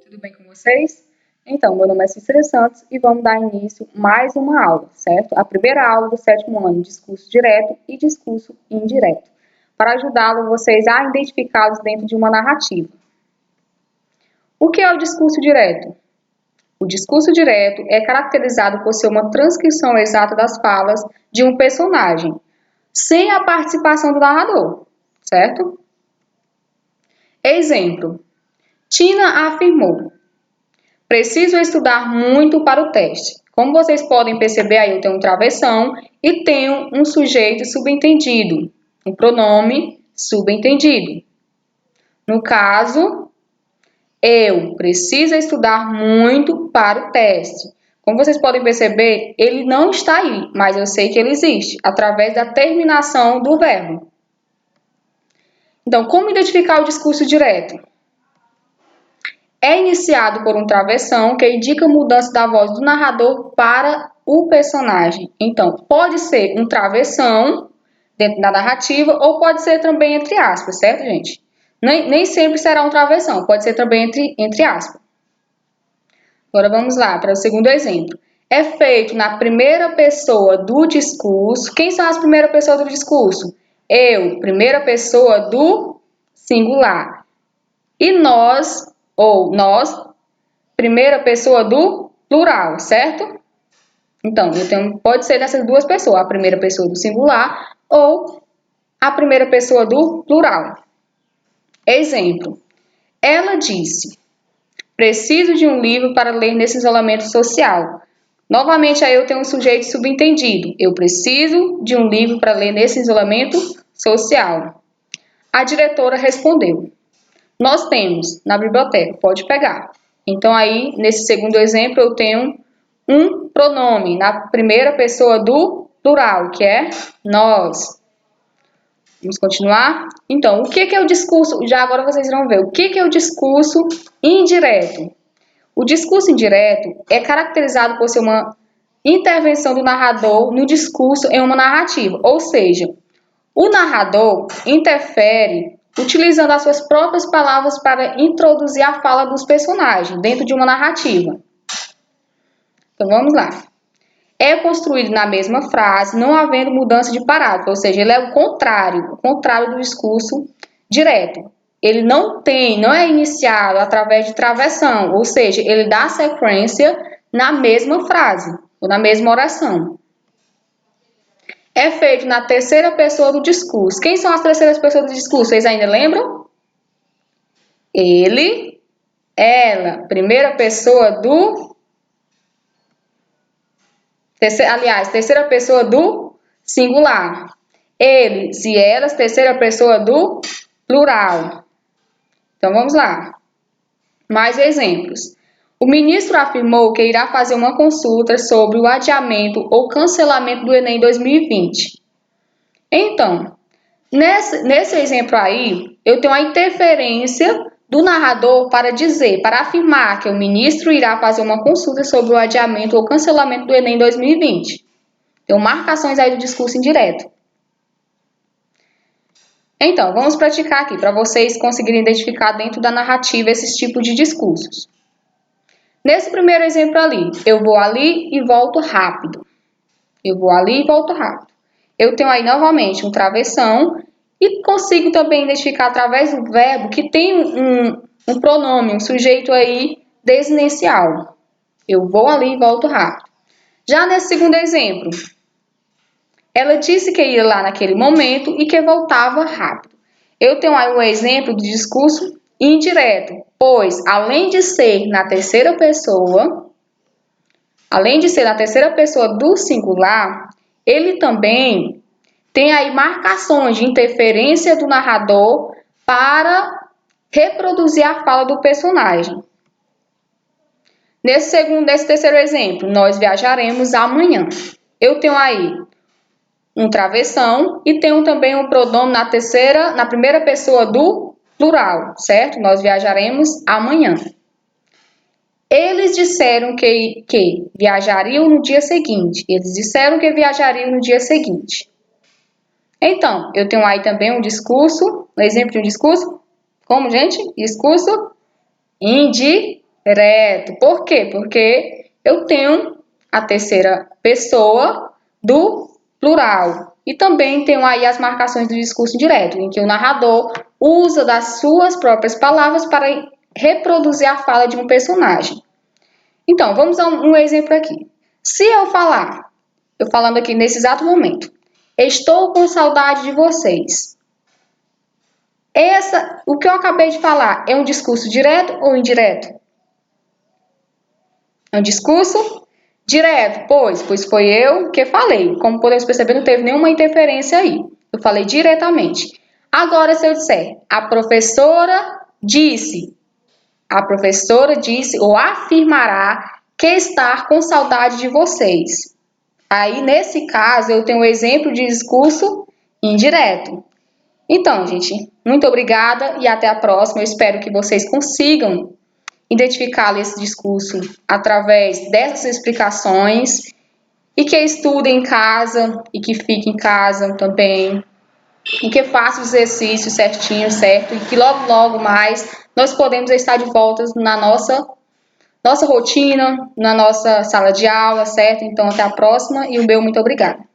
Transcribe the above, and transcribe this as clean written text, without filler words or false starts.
tudo bem com vocês? Então, meu nome é Cícera Santos e vamos dar início a mais uma aula, certo? A primeira aula do 7º ano, discurso direto e discurso indireto, para ajudá-lo vocês a identificá-los dentro de uma narrativa. O que é o discurso direto? O discurso direto é caracterizado por ser uma transcrição exata das falas de um personagem, sem a participação do narrador, certo? Exemplo: Tina afirmou: preciso estudar muito para o teste. Como vocês podem perceber, aí eu tenho um travessão e tenho um sujeito subentendido, um pronome subentendido. No caso, eu preciso estudar muito para o teste. Como vocês podem perceber, ele não está aí, mas eu sei que ele existe, através da terminação do verbo. Então, como identificar o discurso direto? É iniciado por um travessão que indica a mudança da voz do narrador para o personagem. Então, pode ser um travessão dentro da narrativa ou pode ser também entre aspas, certo, gente? Nem sempre será um travessão, pode ser também entre aspas. Agora vamos lá para o segundo exemplo. É feito na primeira pessoa do discurso. Quem são as primeiras pessoas do discurso? Eu, primeira pessoa do singular. E nós, ou nós, primeira pessoa do plural, certo? Então, pode ser dessas duas pessoas, a primeira pessoa do singular ou a primeira pessoa do plural. Exemplo: ela disse: preciso de um livro para ler nesse isolamento social. Novamente, aí eu tenho um sujeito subentendido. Eu preciso de um livro para ler nesse isolamento social. A diretora respondeu: nós temos na biblioteca, pode pegar. Então, aí, nesse segundo exemplo, eu tenho um pronome na primeira pessoa do plural, que é nós. Vamos continuar? Então, o que é o discurso? Já agora vocês vão ver. O que é o discurso indireto? O discurso indireto é caracterizado por ser uma intervenção do narrador no discurso em uma narrativa. Ou seja, o narrador interfere utilizando as suas próprias palavras para introduzir a fala dos personagens dentro de uma narrativa. Então, vamos lá. É construído na mesma frase, não havendo mudança de parágrafo, ou seja, ele é o contrário do discurso direto. Ele não é iniciado através de travessão, ou seja, ele dá sequência na mesma frase, ou na mesma oração. É feito na terceira pessoa do discurso. Quem são as terceiras pessoas do discurso? Vocês ainda lembram? Ele, ela, primeira pessoa do... terceira pessoa do singular. Eles e elas, terceira pessoa do plural. Então, vamos lá. Mais exemplos. O ministro afirmou que irá fazer uma consulta sobre o adiamento ou cancelamento do Enem 2020. Então, nesse exemplo aí, eu tenho a interferência do narrador para afirmar que o ministro irá fazer uma consulta sobre o adiamento ou cancelamento do Enem 2020. Tem marcações aí do discurso indireto. Então, vamos praticar aqui para vocês conseguirem identificar dentro da narrativa esses tipos de discursos. Nesse primeiro exemplo ali, eu vou ali e volto rápido. Eu vou ali e volto rápido. Eu tenho aí novamente um travessão e consigo também identificar através do verbo que tem um pronome, um sujeito aí desinicial. Eu vou ali e volto rápido. Já nesse segundo exemplo, ela disse que ia lá naquele momento e que voltava rápido. Eu tenho aí um exemplo de discurso indireto, pois além de ser na terceira pessoa do singular, ele também tem aí marcações de interferência do narrador para reproduzir a fala do personagem. Nesse terceiro exemplo, nós viajaremos amanhã. Eu tenho aí um travessão e tenho também um pronome na primeira pessoa do plural, certo? Nós viajaremos amanhã. Eles disseram que viajariam no dia seguinte. Eles disseram que viajariam no dia seguinte. Então, eu tenho aí também um exemplo de um discurso. Como, gente? Discurso indireto. Direto. Por quê? Porque eu tenho a terceira pessoa do plural. E também tenho aí as marcações do discurso indireto, em que o narrador usa das suas próprias palavras para reproduzir a fala de um personagem. Então, vamos a um exemplo aqui. Se eu falar, eu falando aqui nesse exato momento, estou com saudade de vocês. O que eu acabei de falar é um discurso direto ou indireto? É um discurso direto, pois foi eu que falei. Como podemos perceber, não teve nenhuma interferência aí. Eu falei diretamente. Agora, se eu disser, a professora disse ou afirmará que está com saudade de vocês. Aí, nesse caso, eu tenho um exemplo de discurso indireto. Então, gente, muito obrigada e até a próxima. Eu espero que vocês consigam identificar esse discurso através dessas explicações e que estudem em casa e que fiquem em casa também e que façam os exercícios certinho, certo? E que logo mais nós podemos estar de volta na nossa rotina, na nossa sala de aula, certo? Então até a próxima e o meu muito obrigada.